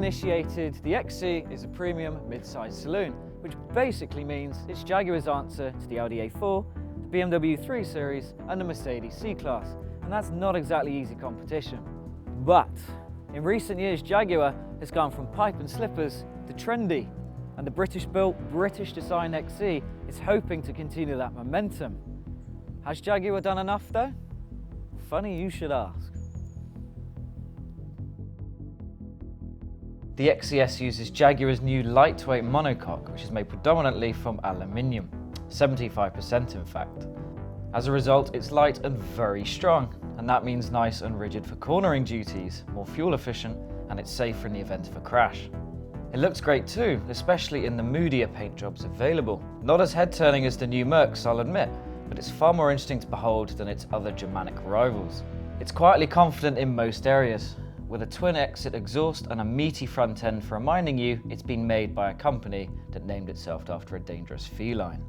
uninitiated, the XE is a premium mid-size saloon, which basically means it's Jaguar's answer to the Audi A4, the BMW 3 Series and the Mercedes C-Class, and that's not exactly easy competition. But in recent years, Jaguar has gone from pipe and slippers to trendy, and the British-built, British-designed XE is hoping to continue that momentum. Has Jaguar done enough though? Funny you should ask. The XE S uses Jaguar's new lightweight monocoque, which is made predominantly from aluminium, 75% in fact. As a result, it's light and very strong, and that means nice and rigid for cornering duties, more fuel efficient, and it's safer in the event of a crash. It looks great too, especially in the moodier paint jobs available. Not as head-turning as the new Mercs, I'll admit, but it's far more interesting to behold than its other Germanic rivals. It's quietly confident in most areas, with a twin exit exhaust and a meaty front end for reminding you it's been made by a company that named itself after a dangerous feline.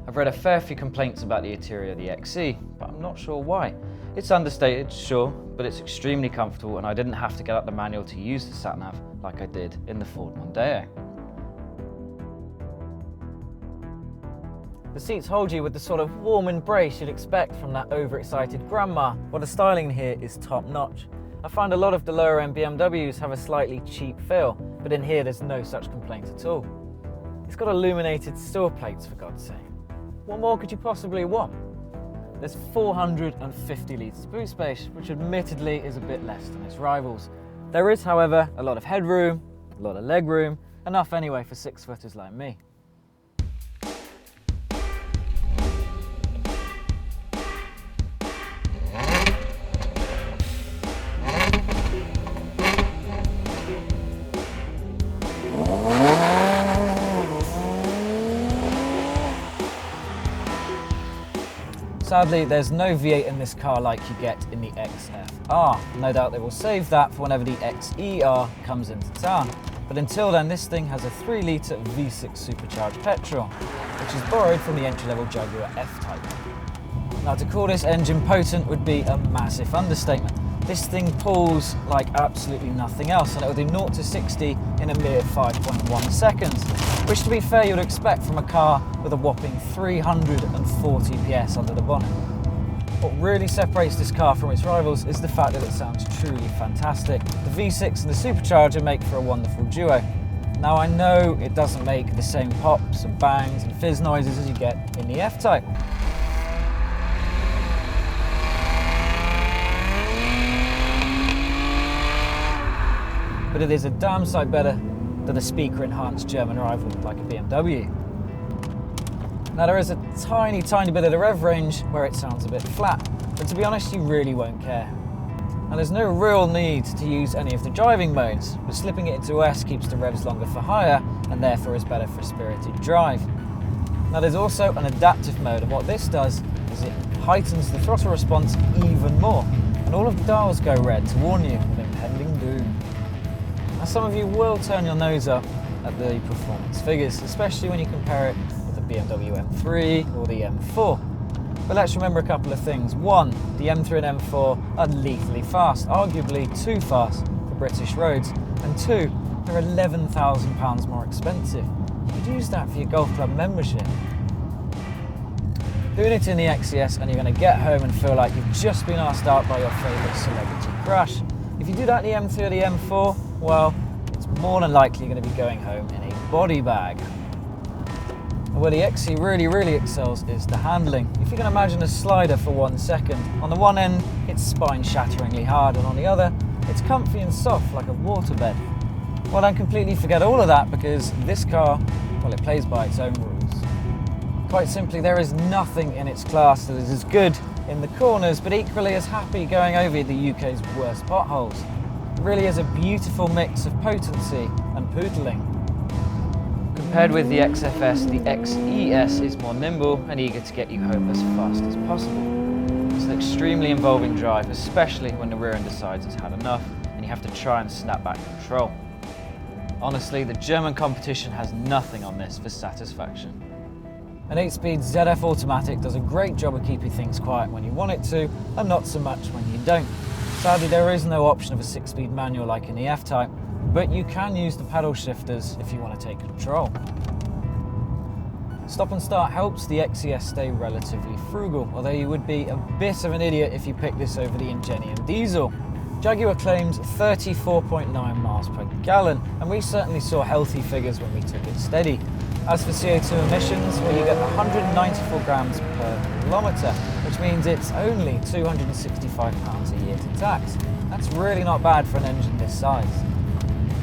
I've read a fair few complaints about the interior of the XE, but I'm not sure why. It's understated, sure, but it's extremely comfortable and I didn't have to get out the manual to use the sat-nav like I did in the Ford Mondeo. The seats hold you with the sort of warm embrace you'd expect from that overexcited grandma, while the styling here is top-notch. I find a lot of the lower-end BMWs have a slightly cheap feel, but in here there's no such complaint at all. It's got illuminated steel plates, for God's sake. What more could you possibly want? There's 450 litres boot space, which admittedly is a bit less than its rivals. There is, however, a lot of headroom, a lot of legroom, enough anyway for six-footers like me. Sadly, there's no V8 in this car like you get in the XFR. No doubt they will save that for whenever the XER comes into town. But until then, this thing has a 3-litre V6 supercharged petrol, which is borrowed from the entry-level Jaguar F-Type. Now, to call this engine potent would be a massive understatement. This thing pulls like absolutely nothing else, and it will do 0 to 60 in a mere 5.1 seconds, which to be fair you'd expect from a car with a whopping 340 PS under the bonnet. What really separates this car from its rivals is the fact that it sounds truly fantastic. The V6 and the supercharger make for a wonderful duo. Now I know it doesn't make the same pops and bangs and fizz noises as you get in the F-Type. But it is a damn sight better than a speaker-enhanced German rival like a BMW. Now there is a tiny bit of the rev range where it sounds a bit flat, but to be honest you really won't care. And there's no real need to use any of the driving modes, but slipping it into S keeps the revs longer for higher and therefore is better for spirited drive. Now there's also an adaptive mode, and what this does is it heightens the throttle response even more, and all of the dials go red to warn you of impending doom. Now some of you will turn your nose up at the performance figures, especially when you compare it with the BMW M3 or the M4. But let's remember a couple of things. One, the M3 and M4 are lethally fast, arguably too fast for British roads. And two, they're £11,000 more expensive. You'd use that for your golf club membership. Doing it in the XE S and you're going to get home and feel like you've just been asked out by your favourite celebrity crush. If you do that in the M3 or the M4, well, it's more than likely going to be going home in a body bag. And where the XE really excels is the handling. If you can imagine a slider for 1 second, on the one end it's spine-shatteringly hard, and on the other it's comfy and soft like a waterbed. Well, don't completely forget all of that, because this car, well, it plays by its own rules. Quite simply, there is nothing in its class that is as good in the corners, but equally as happy going over the UK's worst potholes. It really is a beautiful mix of potency and poodling. Compared with the XFS, the XE S is more nimble and eager to get you home as fast as possible. It's an extremely involving drive, especially when the rear end decides it's had enough and you have to try and snap back control. Honestly, the German competition has nothing on this for satisfaction. An 8-speed ZF automatic does a great job of keeping things quiet when you want it to, and not so much when you don't. Sadly, there is no option of a 6-speed manual like in the F-Type, but you can use the paddle shifters if you want to take control. Stop and start helps the XES stay relatively frugal, although you would be a bit of an idiot if you picked this over the Ingenium diesel. Jaguar claims 34.9 miles per gallon, and we certainly saw healthy figures when we took it steady. As for CO2 emissions, well, you get 194 grams per kilometre, which means it's only £265 a year to tax. That's really not bad for an engine this size.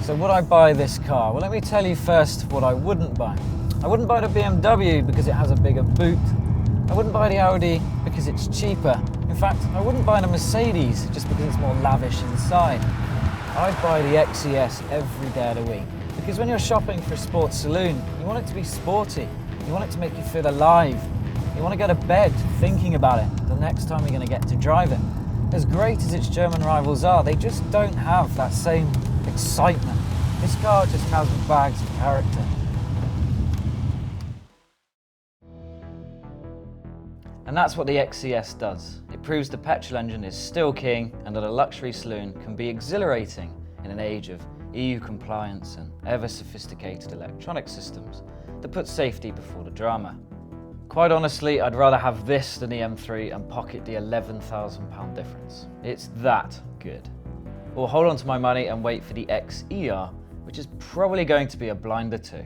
So would I buy this car? Well, let me tell you first what I wouldn't buy. I wouldn't buy the BMW because it has a bigger boot. I wouldn't buy the Audi because it's cheaper. In fact, I wouldn't buy the Mercedes just because it's more lavish inside. I'd buy the XE S every day of the week, because when you're shopping for a sports saloon, you want it to be sporty. You want it to make you feel alive. You want to go to bed thinking about it the next time you're going to get to drive it. As great as its German rivals are, they just don't have that same excitement. This car just has bags of character. And that's what the XE S does. It proves the petrol engine is still king and that a luxury saloon can be exhilarating in an age of EU compliance and ever sophisticated electronic systems that put safety before the drama. Quite honestly, I'd rather have this than the M3 and pocket the £11,000 difference. It's that good. Or hold on to my money and wait for the XER, which is probably going to be a blinder too.